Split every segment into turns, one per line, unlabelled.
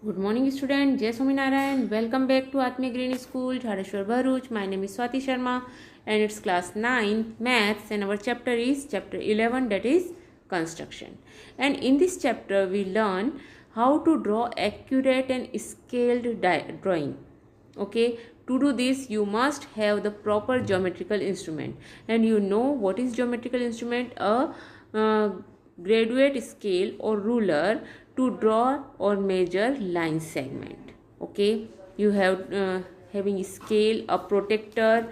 Good morning student, Jai Swaminarayan. Welcome back to Atmiya Green School, Jhareshwar Bharuch. My name is Swati Sharma and it's class 9 maths and our chapter is chapter 11, that is construction. And in this chapter we learn how to draw accurate and scaled drawing. Okay, to do this you must have the proper geometrical instrument, and you know what is geometrical instrument? A graduate scale or ruler to draw or measure line segment. Okay, you have having scale, a protractor,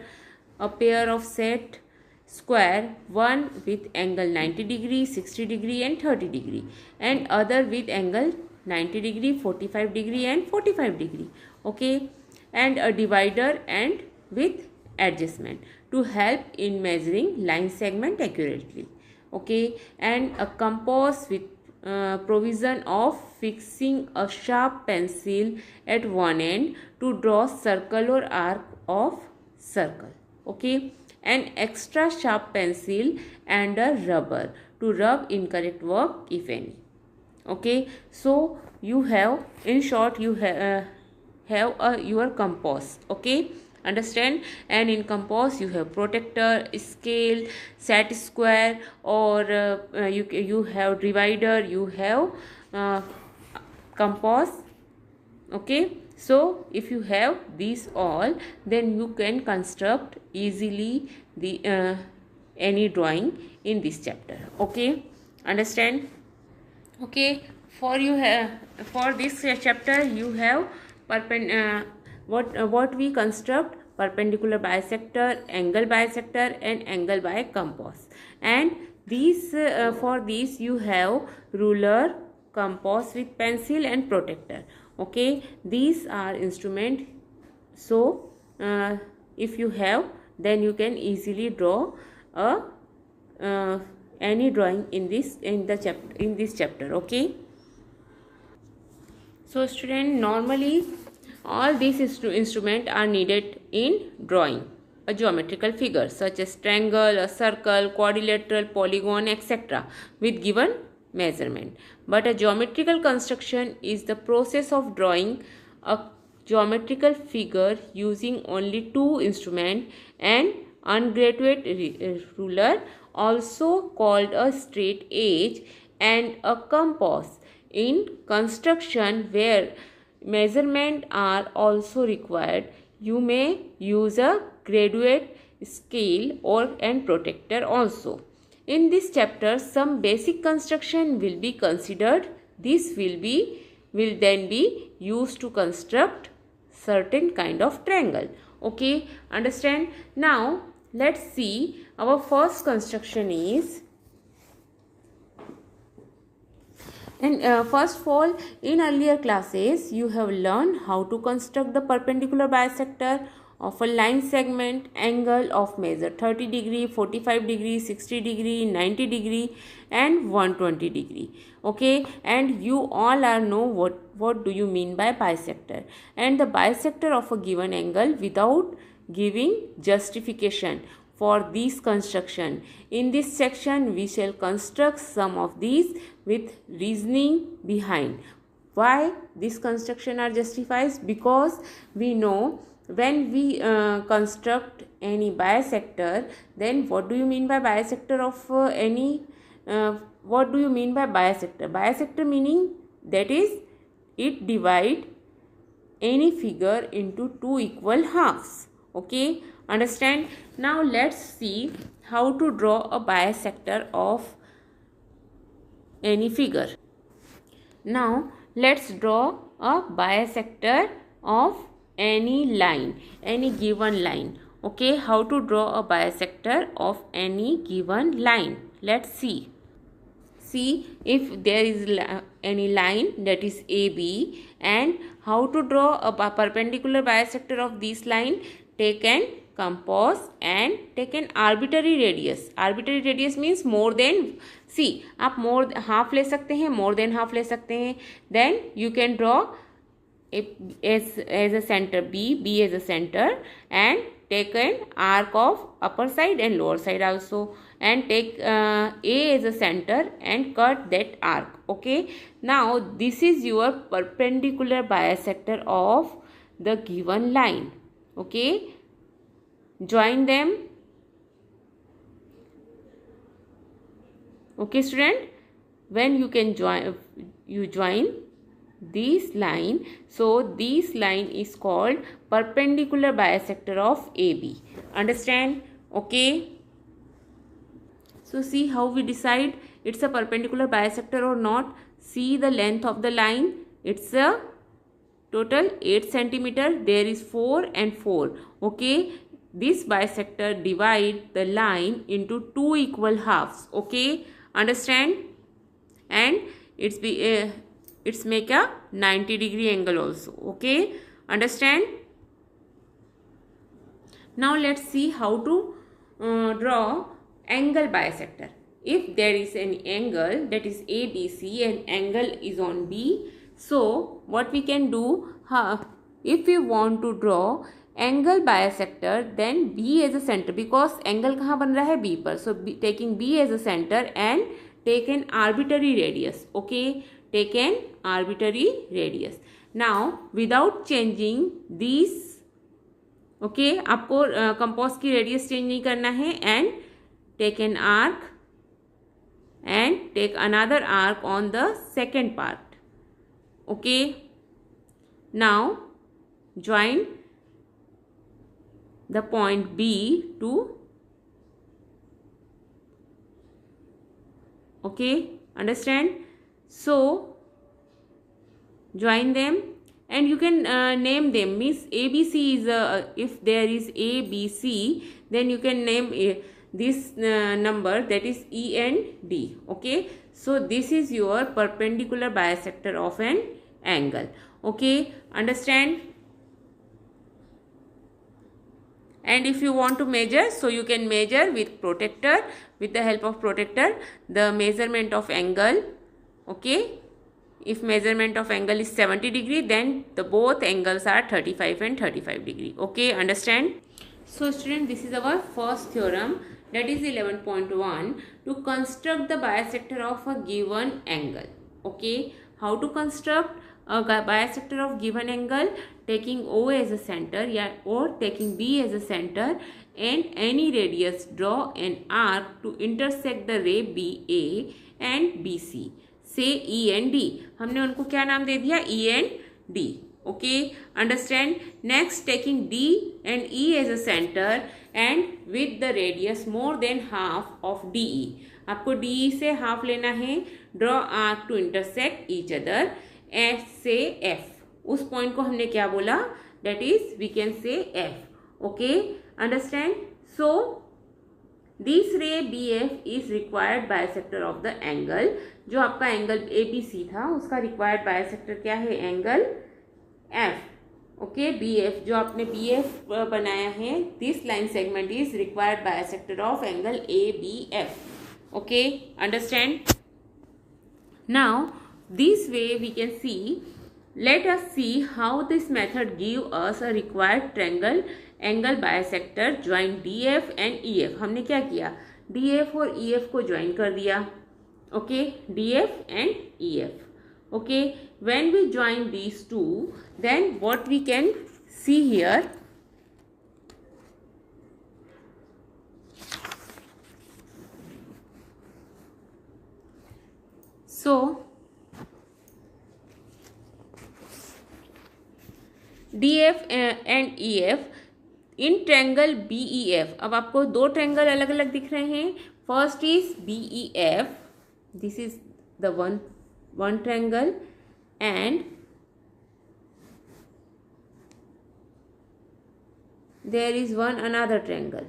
a pair of set square, one with angle 90 degree, 60 degree and 30 degree, and other with angle 90 degree, 45 degree and 45 degree. Okay, and a divider and with adjustment to help in measuring line segment accurately. Okay, and a compass with provision of fixing a sharp pencil at one end to draw circle or arc of circle. Okay, an extra sharp pencil and a rubber to rub incorrect work if any. Okay, so you have, in short, you have your compass. Okay, understand? And in compass you have protractor, scale, set square, or you have divider, you have compass. Okay, so if you have these all, then you can construct easily the any drawing in this chapter. Okay, understand? Okay, for this chapter you have what we construct: perpendicular bisector, angle bisector and angle by compass. And these for these you have ruler, compass with pencil and protractor. Okay, these are instrument. So if you have, then you can easily draw a any drawing in this chapter. Okay, so student, normally all these instruments are needed in drawing a geometrical figure such as triangle, a circle, quadrilateral, polygon, etc. with given measurement. But a geometrical construction is the process of drawing a geometrical figure using only two instruments: an ungraduate ruler, also called a straight edge, and a compass. In construction where measurement are also required, you may use a graduate scale or and protractor also. In this chapter, some basic construction will be considered. This will then be used to construct certain kind of triangle. Okay, understand? Now let's see, our first construction is, and first of all, in earlier classes you have learned how to construct the perpendicular bisector of a line segment angle of measure 30 degree, 45 degree, 60 degree, 90 degree and 120 degree. Okay, and you all are know what do you mean by bisector, and the bisector of a given angle without giving justification for this construction. In this section we shall construct some of these with reasoning behind. Why this construction are justified? Because we know when we construct any bisector, then what do you mean by bisector of any what do you mean by bisector? Bisector meaning that is it divide any figure into two equal halves. Okay, understand? Now let's see how to draw a bisector of any figure. Now let's draw a bisector of any line, any given line. Okay, how to draw a bisector of any given line? Let's see. See if there is any line, that is AB, and how to draw a perpendicular bisector of this line. Take an compass and take an arbitrary radius. Arbitrary radius means more than, see, आप more half ले सकते हैं, more than half ले सकते हैं. Then you can draw as a center B as a center, and take an arc of upper side and lower side also, and take A as a center and cut that arc. Okay, now this is your perpendicular bisector of the given line. Okay, join them. Okay student, when you can join this line, so this line is called perpendicular bisector of AB. Understand? Okay, so see how we decide it's a perpendicular bisector or not. See the length of the line, it's a total 8 centimeter. There is 4 and 4. Okay, this bisector divide the line into 2 equal halves. Okay, understand? And it's make a 90-degree angle also. Okay, understand? Now let's see how to draw angle bisector. If there is an angle that is ABC and angle is on B, so what we can do, if we want to draw angle bisector, then B as a center, because angle कहाँ बन रहा है B पर, so taking B as a center and take an arbitrary radius. Okay, take an arbitrary radius. Now without changing these, okay, आपको compass की radius change नहीं करना है, and take an arc and take another arc on the second part. Okay, now join the point B to, okay, understand? So join them and you can name them. Means ABC is if there is ABC, then you can name this number, that is E and D. Okay, so this is your perpendicular bisector of an angle. Okay, understand? And if you want to measure, so you can measure with protractor, with the help of protractor, the measurement of angle. Okay, if measurement of angle is 70 degree, then the both angles are 35 and 35 degree. Okay, understand? So student, this is our first theorem, that is 11.1, to construct the bisector of a given angle. Okay, how to construct a bisector of given angle? Taking O as a center, yeah, or taking B as a center and any radius, draw an arc to intersect the ray BA and BC. Say E and D, हमने उनको क्या नाम दे दिया? E and D. Okay, understand? Next, taking D and E as a center and with the radius more than half of DE. आपको DE से half लेना है. Draw arc to intersect each other. Say F. उस point को हमने क्या बोला? That is, we can say F. Okay, understand? So this ray BF is required bisector of the angle. जो आपका एंगल ABC था, उसका required bisector क्या है? Angle F. Okay, BF, जो आपने BF बनाया है, this line segment is required bisector of angle ABF. Okay, understand? Now this way we can see. Let us see how this method give us a required triangle angle bisector. Join DF and EF. हमने क्या किया? DF और EF को join कर दिया. Okay, DF and EF. Okay, when we join these two, then what we can see here, so DF and EF in triangle BEF. अब आपको दो ट्रायंगल अलग अलग दिख रहे हैं. First is BEF, this is the one triangle, and there is one another triangle.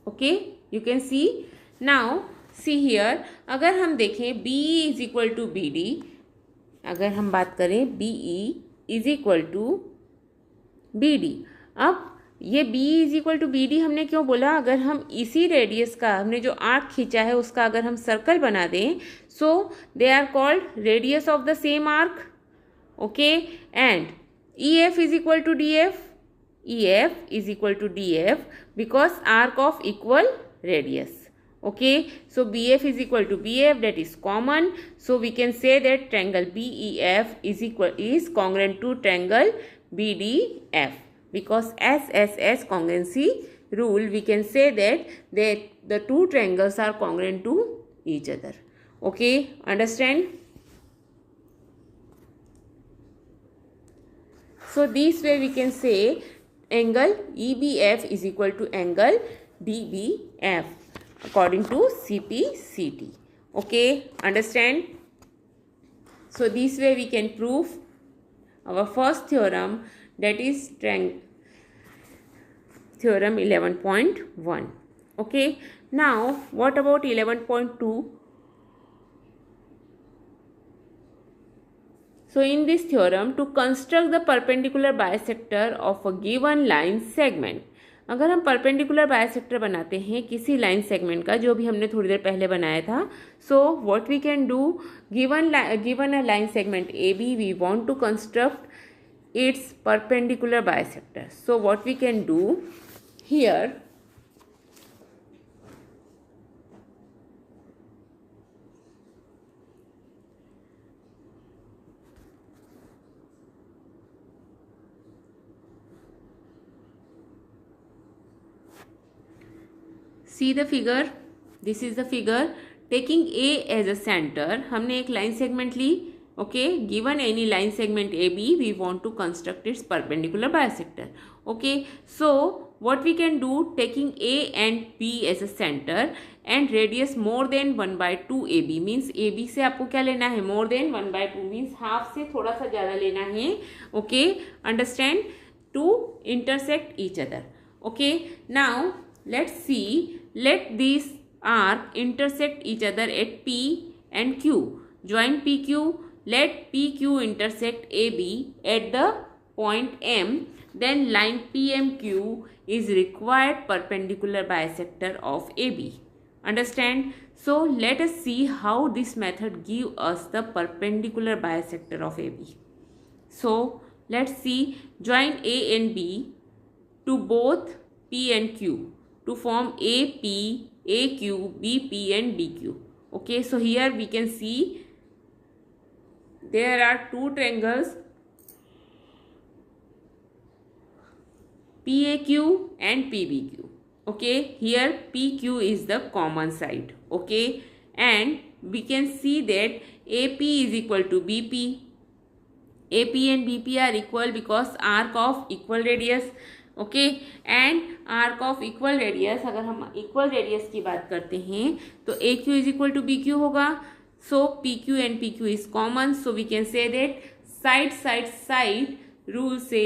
Okay, you can see. Now see here, अगर हम देखें BE is equal to BD, अगर हम बात करें BE is equal to BD. अब ये BE is equal to BD हमने क्यों बोला? अगर हम इसी रेडियस का, हमने जो आर्क खींचा है उसका अगर हम सर्कल बना दें, so they are called radius of the same arc. Okay, and EF is equal to DF. EF is equal to DF because arc of equal radius. Okay, so BF is equal to BF, that is common. So we can say that triangle BEF is congruent to triangle BDF, because SSS congruency rule, we can say that the two triangles are congruent to each other. Okay, understand? So this way we can say angle EBF is equal to angle DBF according to CPCT. Okay, understand? So this way we can prove our first theorem, that is theorem 11.1. Okay, now what about 11.2? So in this theorem, to construct the perpendicular bisector of a given line segment, अगर हम perpendicular bisector बनाते हैं किसी line segment का, जो भी हमने थोड़ी देर पहले बनाया था, so what we can do, given a line segment A B, we want to construct its perpendicular bisector. So what we can do here, see the figure, this is the figure. Taking A as a center, हमने एक line segment ली. Okay, given any line segment A B, we want to construct its perpendicular bisector. Okay, so what we can do, taking A and B as a center and radius more than 1/2 A B, means A B से आपको क्या लेना है, मोर than 1/2, means half से थोड़ा सा ज़्यादा लेना है. Okay, understand, to intersect each other. Okay, now let's see, let these arc intersect each other at P and Q. Join PQ, let PQ intersect AB at the point M, then line PMQ is required perpendicular bisector of AB. Understand? So let us see how this method give us the perpendicular bisector of AB. So let's see, join A and B to both P and Q to form AP, AQ, BP and DQ. Okay, so here we can see there are two triangles PAQ and PBQ. Okay, here PQ is the common side. Okay, and we can see that AP is equal to BP. AP and BP are equal because arc of equal radius. Okay, and arc of equal radius, अगर हम equal radius की बात करते हैं तो A Q is equal to B Q होगा. So P Q and P Q is common, so we can say that side rule से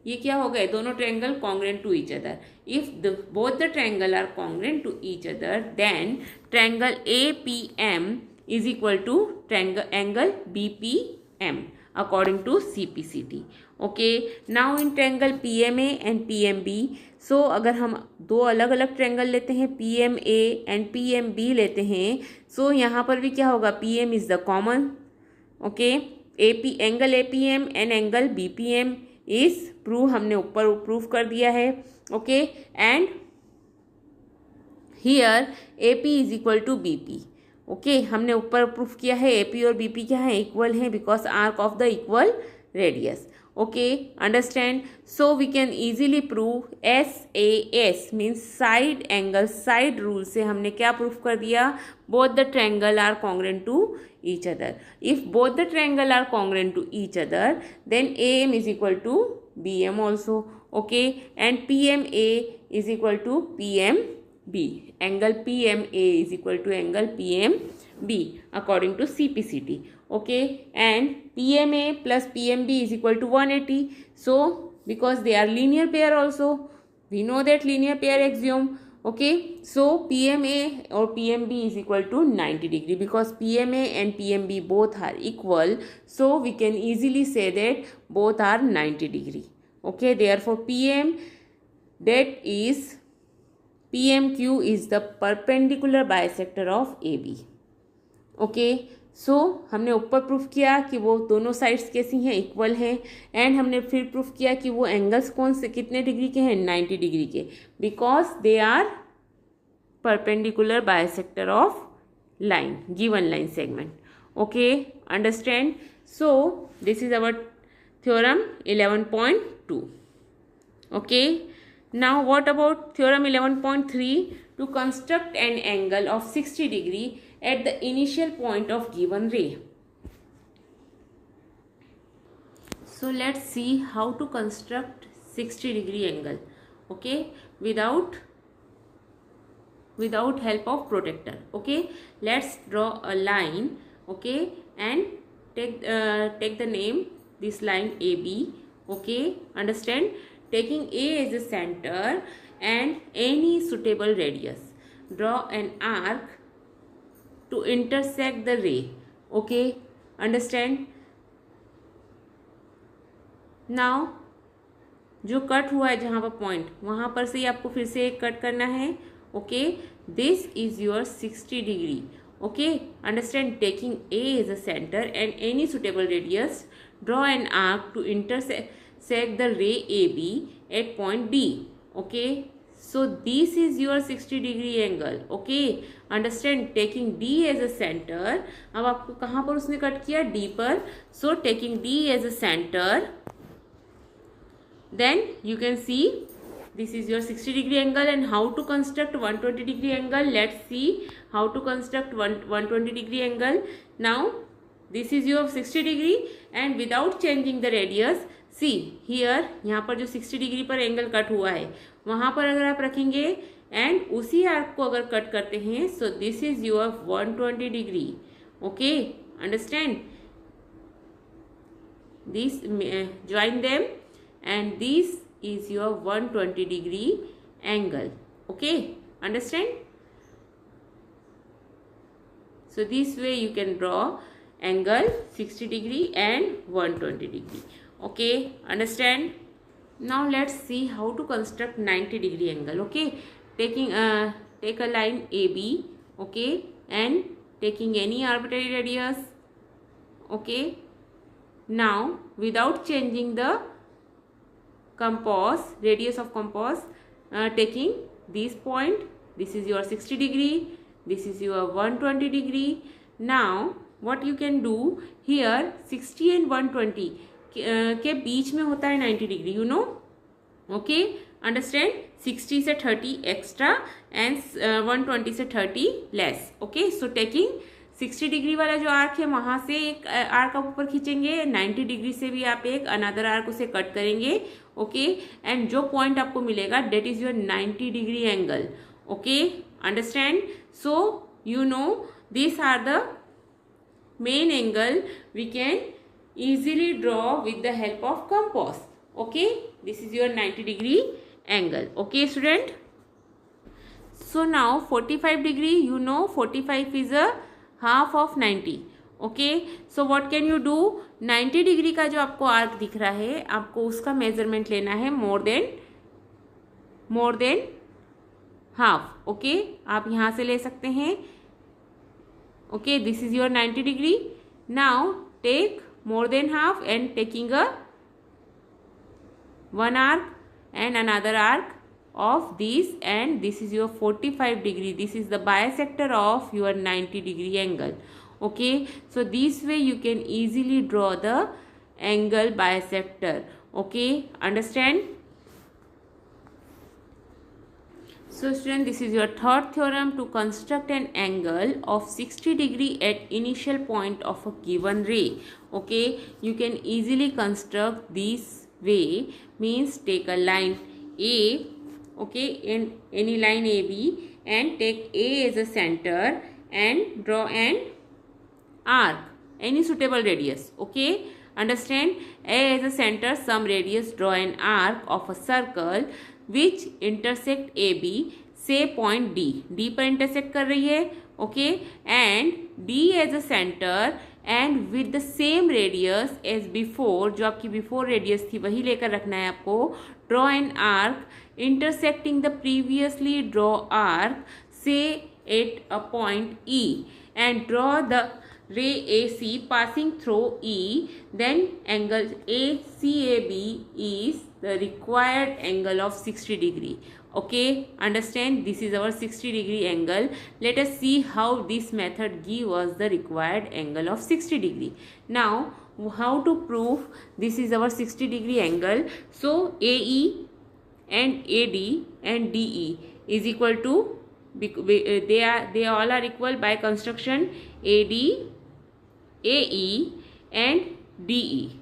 ये क्या हो गए, दोनों triangle congruent to each other. If both the triangle are congruent to each other, then triangle A P M is equal to angle B P M according to CPCT. Okay, now in triangle PMA and PMB, so अगर हम दो अलग अलग triangle लेते हैं, PMA and PMB लेते हैं, so यहाँ पर भी क्या होगा, PM is the common. Okay, AP angle APM and angle BPM is prove, हमने ऊपर प्रूव कर दिया है. Okay, and here AP is equal to BP. Okay, हमने ऊपर प्रूफ किया है एपी और बीपी क्या है, इक्वल है, because arc of the equal radius. Okay, understand. So we can easily prove SAS means side angle side rule से हमने क्या प्रूफ कर दिया, both the triangle are congruent to each other. If both the triangle are congruent to each other, then AM is equal to BM also. Okay, and PMA is equal to PMB. Angle PMA is equal to angle PMB according to CPCT. Okay, and PMA plus PMB is equal to 180. So because they are linear pair also, we know that linear pair axiom. Okay, so PMA or PMB is equal to 90 degree, because PMA and PMB both are equal, so we can easily say that both are 90 degree. Okay, therefore PM, that is PMQ is the perpendicular bisector of AB. Okay, so हमने ऊपर proof किया कि वो दोनों sides कैसी हैं, equal हैं, and हमने फिर प्रूफ किया कि वो एंगल्स कौन से कितने डिग्री के हैं, 90 डिग्री के, because they are perpendicular bisector of line, given line segment. Okay, understand? So this is our theorem 11.2. Okay, now what about theorem 11.3? To construct an angle of 60 degree at the initial point of given ray. So let's see how to construct 60 degree angle, okay, without help of protractor. Okay, let's draw a line, okay, and take the name this line AB. Okay, understand? Taking A as a center and any suitable radius, draw an arc to intersect the ray. Okay, understand? Now जो cut हुआ है जहाँ पर point, वहाँ पर से ही आपको फिर से एक कट करना है. Okay, this is your 60 degree. Okay, understand? Taking A as a center and any suitable radius, draw an arc to intersect the ray AB at point D. Okay, so this is your 60 degree angle. Okay, understand? Taking D as a center. अब आपको कहाँ पर उसने cut किया? D पर. So taking D as a center, then you can see this is your 60 degree angle. And how to construct 120 degree angle? Let's see how to construct 120 degree angle. Now this is your 60 degree and without changing the radius, see here, यहाँ पर जो 60 degree पर angle cut हुआ है वहाँ पर अगर आप रखेंगे एंड उसी आर्क को अगर कट करते हैं, so this is your 120 degree. Okay, understand? This join them and this is your 120 degree angle. Okay, understand? So this way you can draw angle 60 degree and 120 degree. Okay, understand? Now let's see how to construct 90 degree angle. Okay, take a line AB, okay, and taking any arbitrary radius. Okay, now without changing the compass, radius of compass, taking this point, this is your 60 degree, this is your 120 degree. Now what you can do here, 60 and 120 के बीच में होता है 90 degree, you know. Okay, understand? 60 से 30 extra and 120 से 30 less. Okay, so taking 60 degree वाला जो arc है वहाँ से एक आर्क आप ऊपर खींचेंगे, 90 डिग्री से भी आप एक अनदर आर्क उसे कट करेंगे. ओके, एंड जो पॉइंट आपको मिलेगा that is your 90 degree angle. Okay, understand? So you know this are the main angle we can easily draw with the help of compass. Okay, this is your 90 degree angle. Okay, student? So now 45 degree, you know 45 is a half of 90. Okay, so what can you do? 90 degree का जो आपको arc दिख रहा है, आपको उसका measurement लेना है मोर देन हाफ. ओके, आप यहाँ से ले सकते हैं. Okay, this is your 90 degree. Now take more than half and taking one arc and another arc of this, and this is your 45 degree. This is the bisector of your 90 degree angle. Okay, so this way you can easily draw the angle bisector. Okay, understand? So student, this is your third theorem. To construct an angle of 60 degree at initial point of a given ray. Okay, you can easily construct this way. Means take a line A, okay, in any line AB, and take A as a center and draw an arc, any suitable radius. Okay, understand? A as a center, some radius, draw an arc of a circle which intersect AB, say point D. D पर intersect कर रही है. Okay, and D as a center and with the same radius as before, जो आपकी before radius थी वही लेकर रखना है आपको. Draw an arc intersecting the previously draw arc, say at a point E, and draw the ray AC passing through E. Then angle ACAB is the required angle of 60 degree. Okay, understand, this is our 60-degree angle. Let us see how this method give us the required angle of 60 degree. Now, how to prove this is our 60-degree angle? So, AE and AD and DE is equal to, they all are equal by construction. AD, AE and DE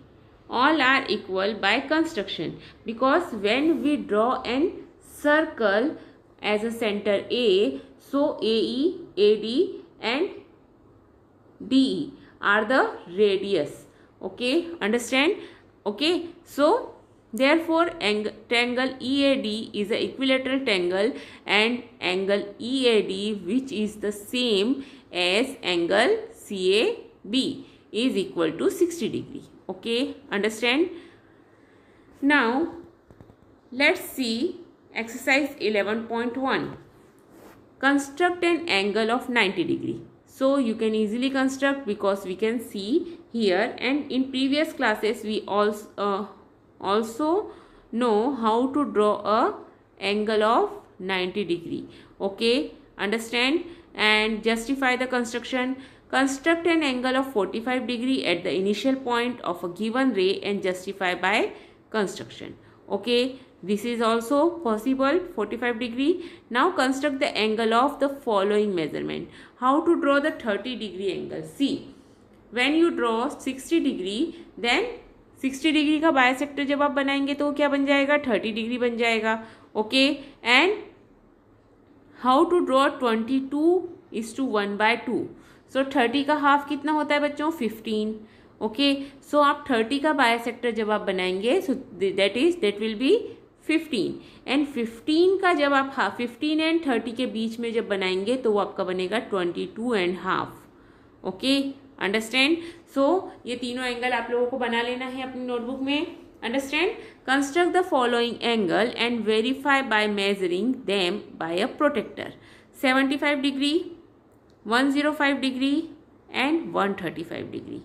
all are equal by construction, because when we draw an circle as a center A, so AE, AD and DE are the radius. Okay, understand? Okay, so therefore triangle EAD is an equilateral triangle, and angle EAD, which is the same as angle CAB, is equal to 60 degree. Okay, understand? Now let's see exercise 11.1. Construct an angle of 90 degree. So you can easily construct, because we can see here, and in previous classes we also know how to draw a angle of 90 degree. Okay, understand? And justify the construction. Construct an angle of 45 degree at the initial point of a given ray and justify by construction. Okay, this is also possible, 45 degree. Now construct the angle of the following measurement. How to draw the 30 degree angle? See, when you draw 60 degree, then 60 degree का bisector जब आप बनाएंगे तो क्या बन जाएगा? 30 degree बन जाएगा. Okay, and how to draw 22:1/2. So 30 का हाफ कितना होता है बच्चों? 15. ओके, सो आप 30 का बायसेक्टर जब आप बनाएंगे, so that will be 15. And 15 का जब आप 15 एंड 30 के बीच में जब बनाएंगे तो वो आपका बनेगा 22.5. Okay, understand? सो ये तीनों एंगल आप लोगों को बना लेना है अपनी नोटबुक में. Understand? Construct the following angle and verify by measuring them by a protector. 75 degree, 105 degree and 135 degree.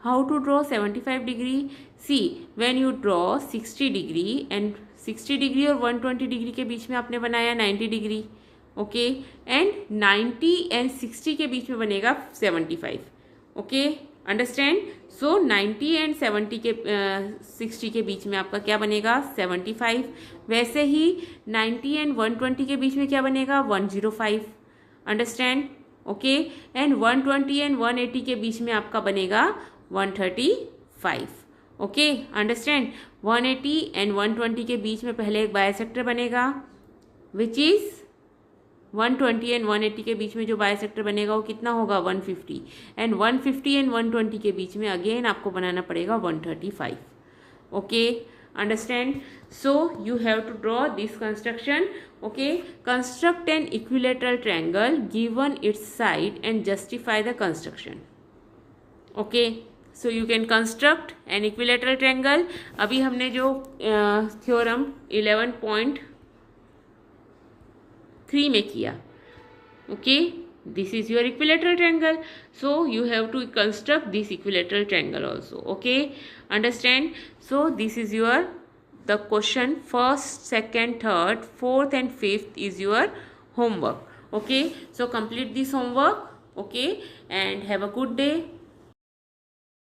How to draw 75 degree? See, when you draw 60 degree and 60 degree और 120 degree के बीच में आपने बनाया 90 degree. ओके, एंड 90 एंड 60 के बीच में बनेगा 75. Okay, understand? So 90 and 70 के 60 के बीच में आपका क्या बनेगा? 75. वैसे ही 90 एंड 120 के बीच में क्या बनेगा? 105. अंडरस्टैंड? ओके, एंड 120 एंड 180 के बीच में आपका बनेगा 135. Okay, understand? 180 एंड 120 के बीच में पहले एक बायसेक्टर बनेगा, विच इज 120 एंड 180 के बीच में जो बायसेक्टर बनेगा वो कितना होगा? 150. एंड 150 एंड 120 के बीच में अगेन आपको बनाना पड़ेगा 135. Okay, understand? So you have to draw this construction. Okay, construct an equilateral triangle given its side and justify the construction. Okay, so you can construct an equilateral triangle. अभी हमने जो theorem 11.3 में किया. Okay, this is your equilateral triangle. So you have to construct this equilateral triangle also. Okay, understand? So this is your the question. First, second, third, fourth and fifth is your homework. Okay, so complete this homework. Okay, and have a good day.